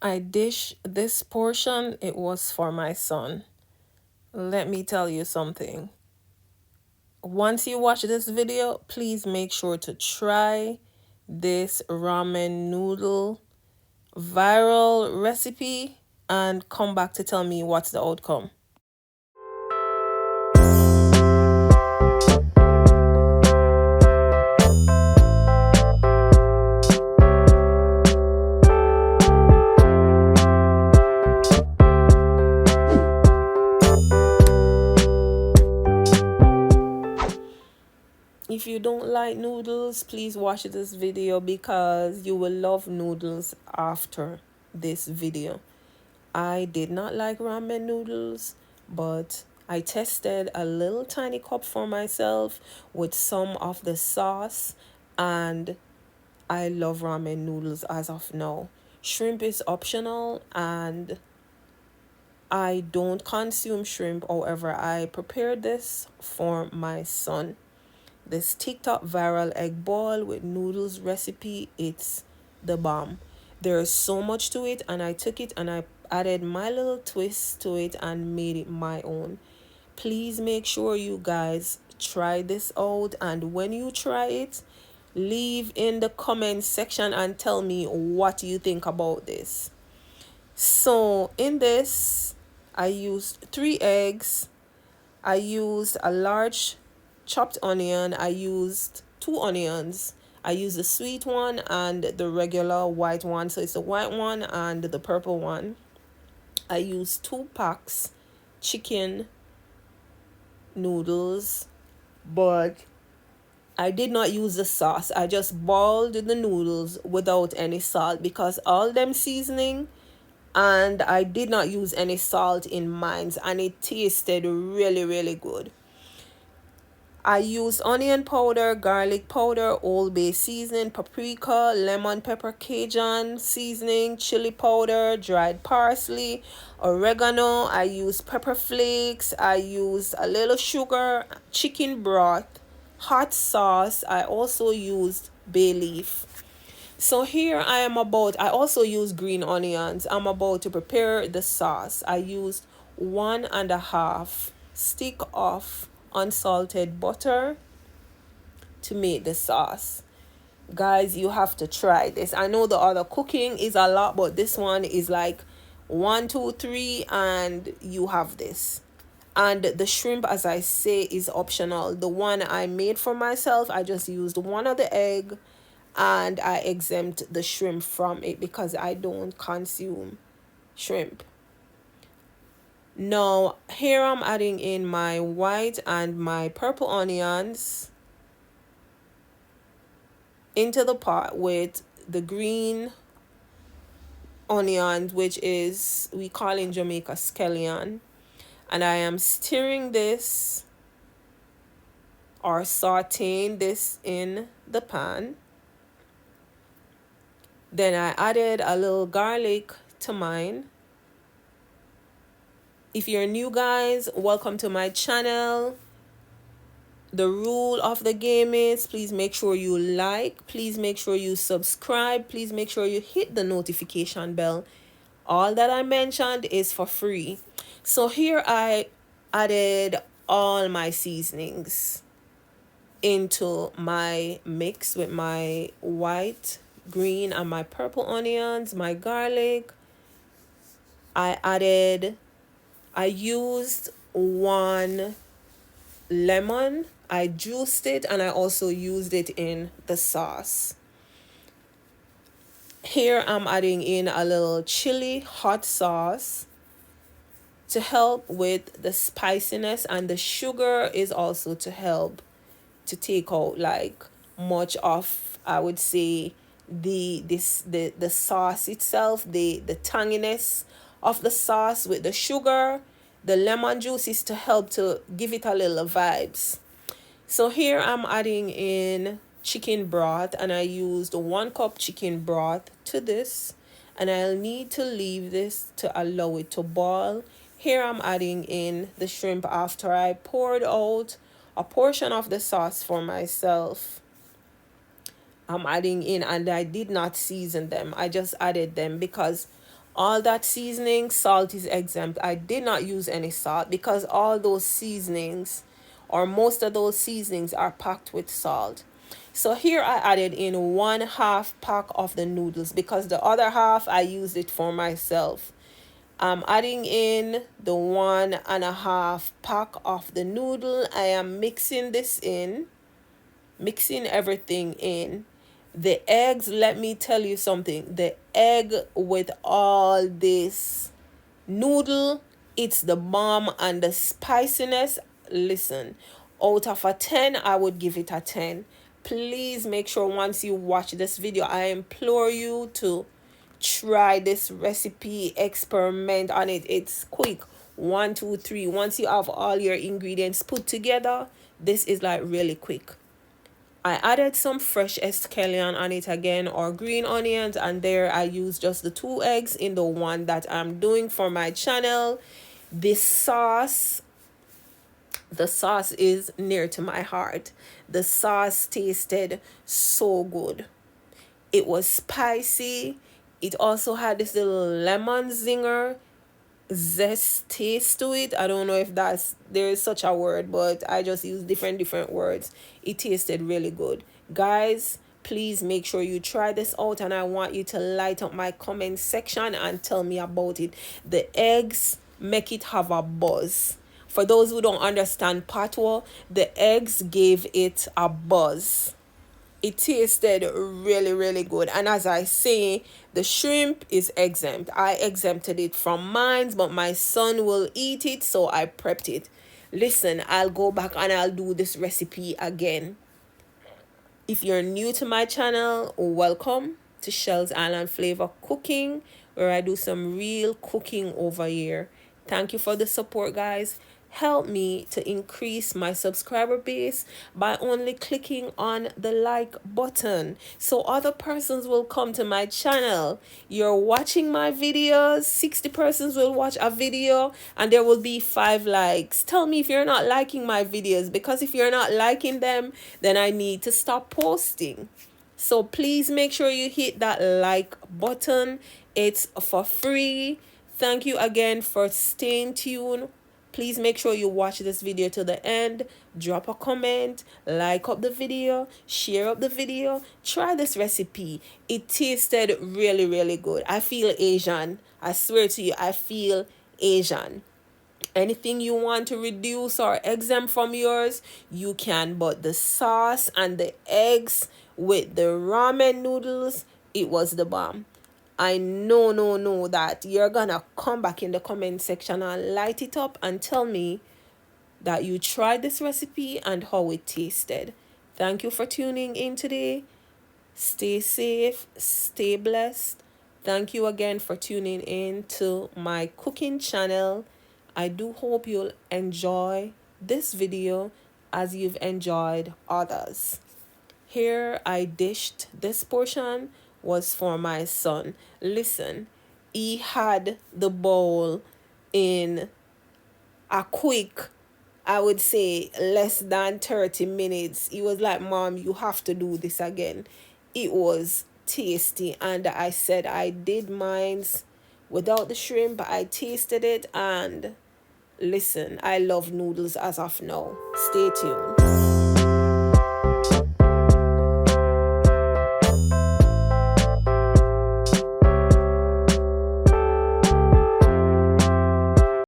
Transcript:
I dish this portion, it was for my son. Let me tell you something. Once you watch this video, please make sure to try this ramen noodle viral recipe and come back to tell me what's the outcome. If you don't like noodles, please watch this video because you will love noodles after this video. I did not like ramen noodles, but I tested a little tiny cup for myself with some of the sauce, and I love ramen noodles as of now. Shrimp is optional, and I don't consume shrimp. However, I prepared this for my son. This TikTok viral egg boil with noodles recipe, it's the bomb. There's so much to it, and I took it and I added my little twist to it and made it my own. Please make sure you guys try this out, and when you try it, leave in the comment section and tell me what you think about this. So in this, I used 3 eggs. I used a large chopped onion. I used 2 onions. I used the sweet one and the regular white one. So it's the white one and the purple one. I used 2 packs chicken noodles, but I did not use the sauce. I just boiled the noodles without any salt because all them seasoning, and I did not use any salt in mine, and it tasted really, really good. I used onion powder, garlic powder, Old Bay seasoning, paprika, lemon pepper, Cajun seasoning, chili powder, dried parsley, oregano. I used pepper flakes. I used a little sugar, chicken broth, hot sauce. I also used bay leaf. So here I also use green onions. I'm about to prepare the sauce. I used 1.5 stick of unsalted butter to make the sauce. Guys, you have to try this. I know the other cooking is a lot, but this one is like 1, 2, 3, and you have this. And the shrimp, as I say, is optional. The one I made for myself, I just used one of the egg, and I exempt the shrimp from it because I don't consume shrimp. Now here I'm adding in my white and my purple onions into the pot with the green onions, which is, we call in Jamaica, scallion. And I am stirring this or sauteing this in the pan. Then I added a little garlic to mine. If you're new, guys, welcome to my channel. The rule of the game is, please make sure you like, please make sure you subscribe, please make sure you hit the notification bell. All that I mentioned is for free. So here I added all my seasonings into my mix with my white, green, and my purple onions, my garlic. I used 1 lemon. I juiced it, and I also used it in the sauce. Here I'm adding in a little chili hot sauce to help with the spiciness, and the sugar is also to help to take out like much of, I would say, the sauce itself, the tanginess of the sauce with the sugar. The lemon juice is to help to give it a little vibes. So here I'm adding in chicken broth, and I used 1 cup chicken broth to this, and I'll need to leave this to allow it to boil. Here I'm adding in the shrimp after I poured out a portion of the sauce for myself. I'm adding in, and I did not season them. I just added them because All that seasoning, salt is exempt. I did not use any salt because all those seasonings, or most of those seasonings, are packed with salt. So here I added in 1/2 pack of the noodles because the other half I used it for myself. I'm adding in the 1.5 pack of the noodle. I am mixing this in, mixing everything in. The eggs, let me tell you something. The egg with all this noodle, it's the bomb, and the spiciness. Listen, out of a 10, I would give it a 10. Please make sure once you watch this video, I implore you to try this recipe, experiment on it. It's quick. 1, 2, 3. Once you have all your ingredients put together, this is like really quick. I added some fresh escallion on it again, or green onions, and there I used just the 2 eggs in the one that I'm doing for my channel. This sauce, the sauce is near to my heart. The sauce tasted so good. It was spicy. It also had this little lemon zinger zest taste to it. I don't know if there is such a word, but I just use different words. It tasted really good. Guys, please make sure you try this out, and I want you to light up my comment section and tell me about it. The eggs make it have a buzz. For those who don't understand patois, the eggs gave it a buzz. It tasted really good, and as I say, the shrimp is exempt. I exempted it from mine, but my son will eat it, so I prepped it. Listen, I'll go back and I'll do this recipe again. If you're new to my channel, welcome to Shell's Island Flavor Cooking, where I do some real cooking over here. Thank you for the support, guys. Help me to increase my subscriber base by only clicking on the like button, so other persons will come to my channel. You're watching my videos, 60 persons will watch a video, and there will be 5 likes. Tell me if you're not liking my videos, because if you're not liking them, then I need to stop posting. So please make sure you hit that like button. It's for free. Thank you again for staying tuned. Please make sure you watch this video to the end. Drop a comment, like up the video, share up the video. Try this recipe. It tasted really good. I feel Asian. I swear to you, I feel Asian. Anything you want to reduce or exempt from yours, you can. But the sauce and the eggs with the ramen noodles, it was the bomb. I know that you're gonna come back in the comment section and light it up and tell me that you tried this recipe and how it tasted. Thank you for tuning in today. Stay safe, stay blessed. Thank you again for tuning in to my cooking channel. I do hope you'll enjoy this video as you've enjoyed others. Here I dished this portion was for my son. Listen, he had the bowl in a quick, I would say, less than 30 minutes. He was like, Mom, you have to do this again. It was tasty, and I said I did mine's without the shrimp. I tasted it, and listen, I love noodles as of now. Stay tuned.